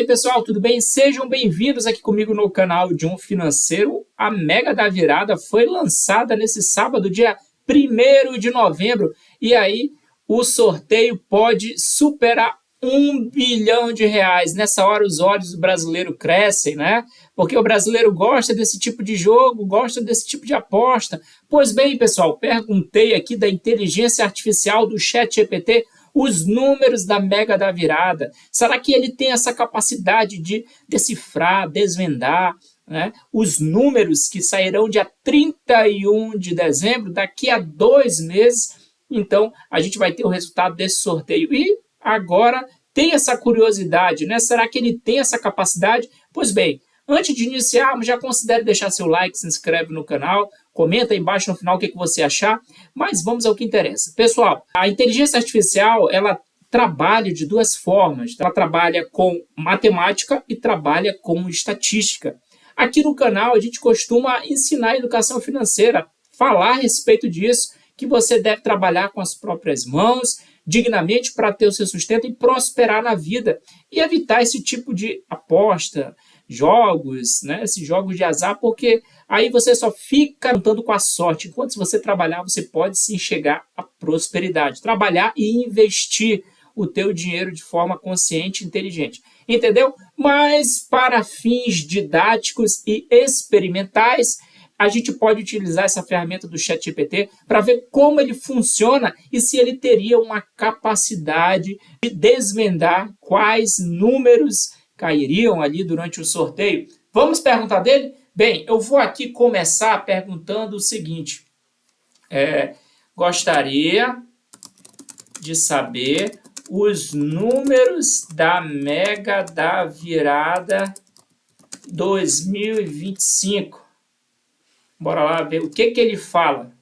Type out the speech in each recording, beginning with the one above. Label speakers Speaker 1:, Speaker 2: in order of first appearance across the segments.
Speaker 1: E aí, pessoal, tudo bem? Sejam bem-vindos aqui comigo no canal de Um Financeiro. A Mega da Virada foi lançada nesse sábado, dia 1º de novembro, e aí o sorteio pode superar R$ 1 bilhão. Nessa hora os olhos do brasileiro crescem, né? Porque o brasileiro gosta desse tipo de jogo, gosta desse tipo de aposta. Pois bem, pessoal, perguntei aqui da inteligência artificial do ChatGPT os números da Mega da Virada. Será que ele tem essa capacidade de decifrar, desvendar, né, os números que sairão dia 31 de dezembro, daqui a 2 meses? Então, a gente vai ter o resultado desse sorteio. E agora tem essa curiosidade, né? Será que ele tem essa capacidade? Pois bem, antes de iniciarmos, já considere deixar seu like, se inscreve no canal, comenta aí embaixo no final o que você achar, mas vamos ao que interessa. Pessoal, a inteligência artificial, ela trabalha de duas formas. Ela trabalha com matemática e trabalha com estatística. Aqui no canal, a gente costuma ensinar educação financeira, falar a respeito disso, que você deve trabalhar com as próprias mãos, dignamente para ter o seu sustento e prosperar na vida. E evitar esse tipo de aposta, jogos, né, esses jogos de azar, porque aí você só fica contando com a sorte. Enquanto se você trabalhar, você pode sim chegar à prosperidade. Trabalhar e investir o teu dinheiro de forma consciente e inteligente. Entendeu? Mas para fins didáticos e experimentais, a gente pode utilizar essa ferramenta do ChatGPT para ver como ele funciona e se ele teria uma capacidade de desvendar quais números cairiam ali durante o sorteio. Vamos perguntar dele? Bem, eu vou aqui começar perguntando o seguinte. Gostaria de saber os números da Mega da Virada 2025. Bora lá ver o que ele fala.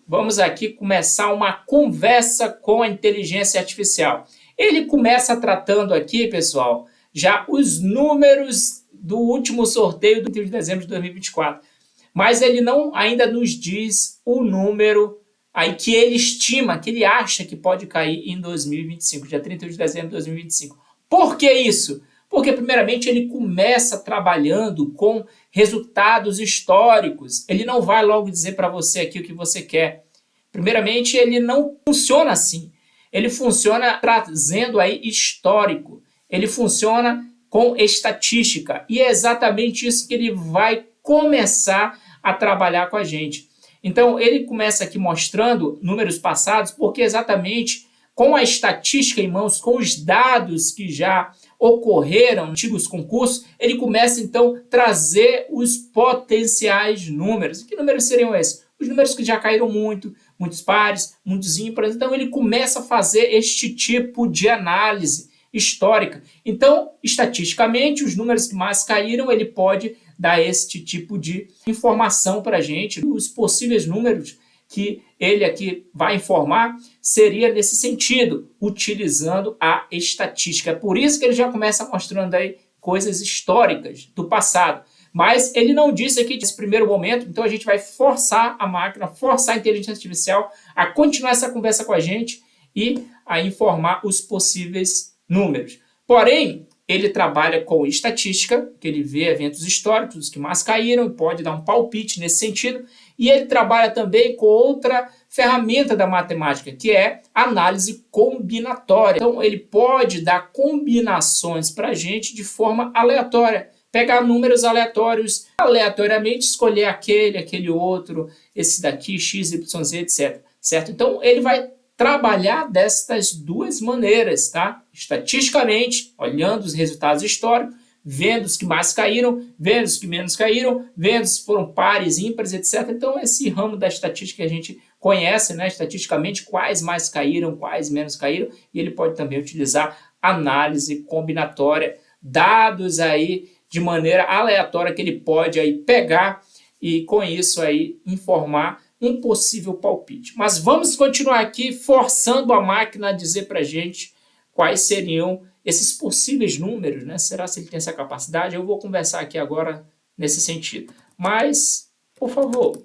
Speaker 1: Vamos aqui começar uma conversa com a inteligência artificial. Ele começa tratando aqui, pessoal, já os números do último sorteio do 31 de dezembro de 2024. Mas ele não ainda nos diz o número aí que ele estima, que ele acha que pode cair em 2025, dia 31 de dezembro de 2025. Por que isso? Porque, primeiramente, ele começa trabalhando com resultados históricos. Ele não vai logo dizer para você aqui o que você quer. Primeiramente, ele não funciona assim. Ele funciona trazendo aí histórico. Ele funciona com estatística. E é exatamente isso que ele vai começar a trabalhar com a gente. Então, ele começa aqui mostrando números passados, porque exatamente com a estatística em mãos, com os dados que já ocorreram, antigos concursos, ele começa então a trazer os potenciais números. Que números seriam esses? Os números que já caíram muito, muitos pares, muitos ímpares. Então ele começa a fazer este tipo de análise histórica. Então, estatisticamente, os números que mais caíram, ele pode dar este tipo de informação para a gente, os possíveis números que ele aqui vai informar seria nesse sentido, utilizando a estatística. É por isso que ele já começa mostrando aí coisas históricas do passado. Mas ele não disse aqui nesse primeiro momento, então a gente vai forçar a máquina, forçar a inteligência artificial a continuar essa conversa com a gente e a informar os possíveis números. Porém, ele trabalha com estatística, que ele vê eventos históricos, os que mais caíram, pode dar um palpite nesse sentido, e ele trabalha também com outra ferramenta da matemática, que é análise combinatória. Então, ele pode dar combinações para a gente de forma aleatória, pegar números aleatórios, aleatoriamente escolher aquele outro, esse daqui, x, y, z, etc. Certo? Então, ele vai trabalhar destas duas maneiras, tá? Estatisticamente, olhando os resultados históricos, vendo os que mais caíram, vendo os que menos caíram, vendo se foram pares, ímpares, etc. Então, esse ramo da estatística que a gente conhece, né, estatisticamente, quais mais caíram, quais menos caíram, e ele pode também utilizar análise combinatória, dados aí de maneira aleatória que ele pode aí pegar e, com isso, aí informar um possível palpite. Mas vamos continuar aqui forçando a máquina a dizer para a gente quais seriam esses possíveis números, né? Será que ele tem essa capacidade? Eu vou conversar aqui agora nesse sentido. Mas, por favor,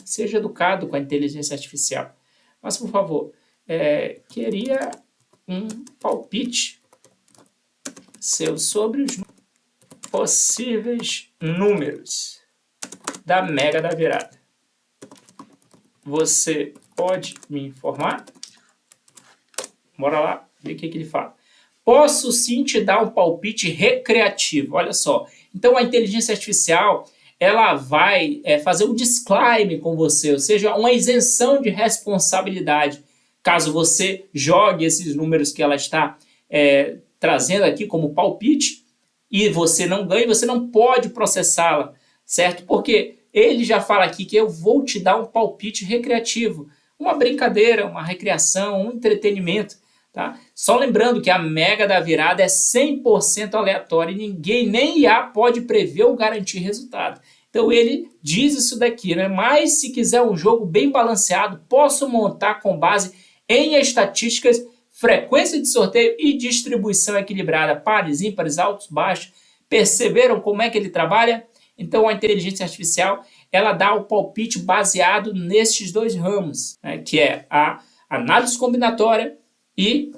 Speaker 1: seja educado com a inteligência artificial. Mas, por favor, queria um palpite sobre os possíveis números da Mega da Virada. Você pode me informar? Bora lá, ver o que ele fala. Posso sim te dar um palpite recreativo. Olha só. Então a inteligência artificial ela vai fazer um disclaimer com você, ou seja, uma isenção de responsabilidade. Caso você jogue esses números que ela está trazendo aqui como palpite e você não ganhe, você não pode processá-la, certo? Porque ele já fala aqui que eu vou te dar um palpite recreativo, uma brincadeira, uma recreação, um entretenimento. Tá? Só lembrando que a Mega da Virada é 100% aleatória e ninguém, nem IA, pode prever ou garantir resultado. Então ele diz isso daqui, né? Mas se quiser um jogo bem balanceado, posso montar com base em estatísticas, frequência de sorteio e distribuição equilibrada, pares, ímpares, altos, baixos. Perceberam como é que ele trabalha? Então a inteligência artificial ela dá o palpite baseado nestes dois ramos, né? Que é a análise combinatória e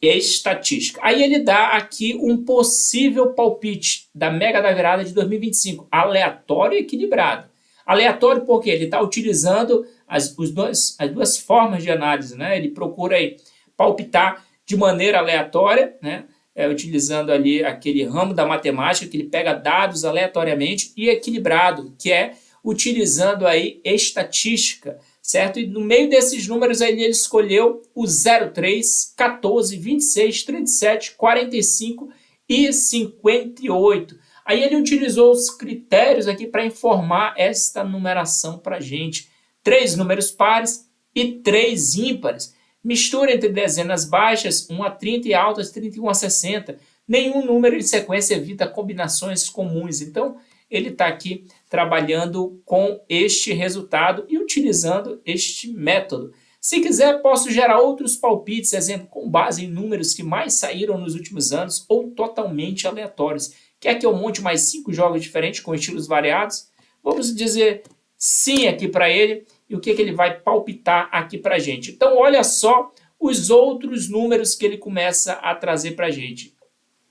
Speaker 1: estatística. Aí ele dá aqui um possível palpite da Mega da Virada de 2025, aleatório e equilibrado. Aleatório porque ele está utilizando as duas formas de análise, né? Ele procura aí palpitar de maneira aleatória, né? Utilizando ali aquele ramo da matemática que ele pega dados aleatoriamente, e equilibrado, que é utilizando aí estatística, certo? E no meio desses números aí ele escolheu o 03, 14, 26, 37, 45 e 58. Aí ele utilizou os critérios aqui para informar esta numeração para a gente. 3 números pares e 3 ímpares. Mistura entre dezenas baixas, 1 a 30 e altas, 31 a 60. Nenhum número em sequência evita combinações comuns. Então, ele está aqui trabalhando com este resultado e utilizando este método. Se quiser, posso gerar outros palpites, exemplo, com base em números que mais saíram nos últimos anos ou totalmente aleatórios. Quer que eu monte mais 5 jogos diferentes com estilos variados? Vamos dizer sim aqui para ele e o que ele vai palpitar aqui para a gente. Então, olha só os outros números que ele começa a trazer para a gente.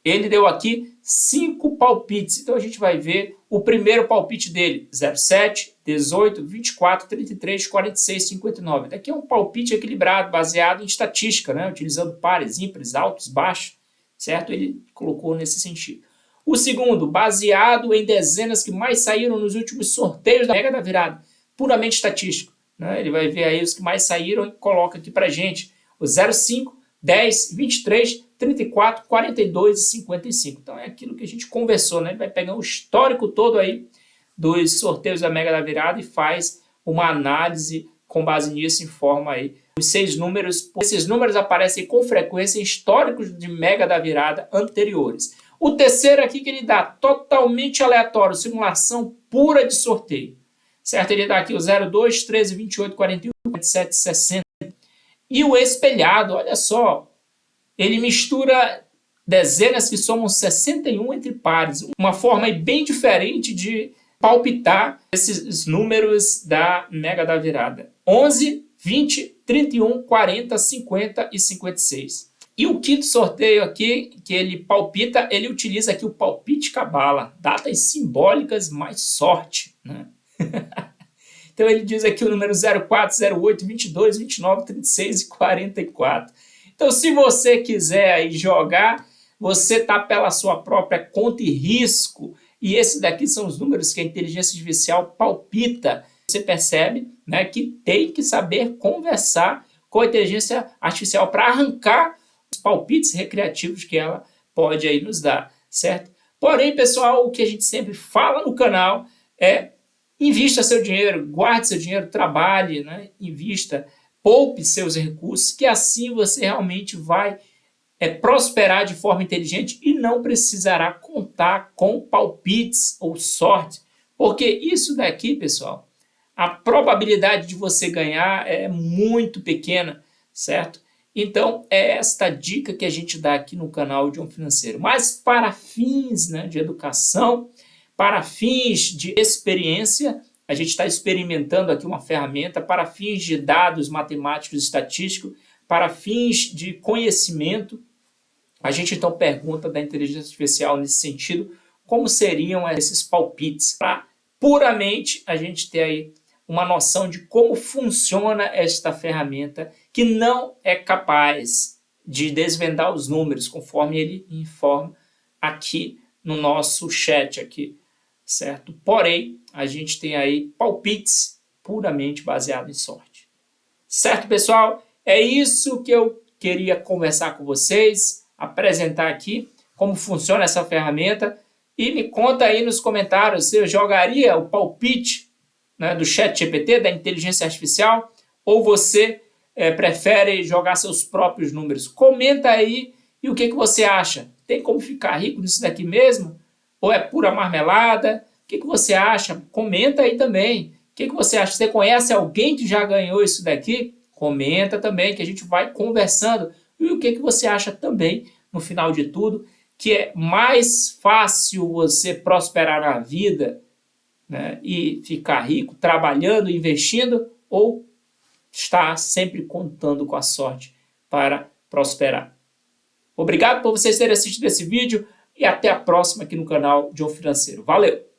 Speaker 1: Ele deu aqui 5 palpites, então a gente vai ver o primeiro palpite dele, 07, 18, 24, 33, 46, 59. Daqui é um palpite equilibrado, baseado em estatística, né? Utilizando pares, ímpares, altos, baixos, certo? Ele colocou nesse sentido. O segundo, baseado em dezenas que mais saíram nos últimos sorteios da Mega da Virada, puramente estatístico, né? Ele vai ver aí os que mais saíram e coloca aqui pra gente. O 05, 10, 23, 34, 42 e 55. Então é aquilo que a gente conversou, né? Ele vai pegar o histórico todo aí dos sorteios da Mega da Virada e faz uma análise com base nisso, informa aí os 6 números. Esses números aparecem com frequência em históricos de Mega da Virada anteriores. O terceiro aqui que ele dá totalmente aleatório, simulação pura de sorteio, certo? Ele dá aqui o 02, 13, 28, 41, 47, 60. E o espelhado, olha só, ele mistura dezenas que somam 61 entre pares. Uma forma bem diferente de palpitar esses números da Mega da Virada. 11, 20, 31, 40, 50 e 56. E o quinto sorteio aqui, que ele palpita, ele utiliza aqui o palpite cabala. Datas simbólicas mais sorte, né? Então ele diz aqui o número 04, 08, 22, 29, 36 e 44. Então, se você quiser aí jogar, você está pela sua própria conta e risco. E esses daqui são os números que a inteligência artificial palpita. Você percebe, né, que tem que saber conversar com a inteligência artificial para arrancar os palpites recreativos que ela pode aí nos dar, certo? Porém, pessoal, o que a gente sempre fala no canal é: invista seu dinheiro, guarde seu dinheiro, trabalhe, né? Invista, poupe seus recursos, que assim você realmente vai prosperar de forma inteligente e não precisará contar com palpites ou sorte. Porque isso daqui, pessoal, a probabilidade de você ganhar é muito pequena, certo? Então, é esta dica que a gente dá aqui no canal John Financeiro. Mas para fins, né, de educação, para fins de experiência, a gente está experimentando aqui uma ferramenta para fins de dados matemáticos e estatísticos, para fins de conhecimento, A gente então pergunta da inteligência artificial nesse sentido, como seriam esses palpites, para puramente a gente ter aí uma noção de como funciona esta ferramenta, que não é capaz de desvendar os números, conforme ele informa aqui no nosso chat aqui, certo? Porém, a gente tem aí palpites puramente baseados em sorte. Certo, pessoal? É isso que eu queria conversar com vocês, apresentar aqui como funciona essa ferramenta, e me conta aí nos comentários se eu jogaria o palpite, né, do ChatGPT, da inteligência artificial, ou você prefere jogar seus próprios números. Comenta aí e o que você acha. Tem como ficar rico nisso daqui mesmo? Ou é pura marmelada? O que você acha? Comenta aí também. O que você acha? Você conhece alguém que já ganhou isso daqui? Comenta também, que a gente vai conversando. E o que você acha também, no final de tudo, que é mais fácil você prosperar na vida, né, e ficar rico trabalhando, investindo, ou estar sempre contando com a sorte para prosperar? Obrigado por vocês terem assistido esse vídeo e até a próxima aqui no canal John Financeiro. Valeu!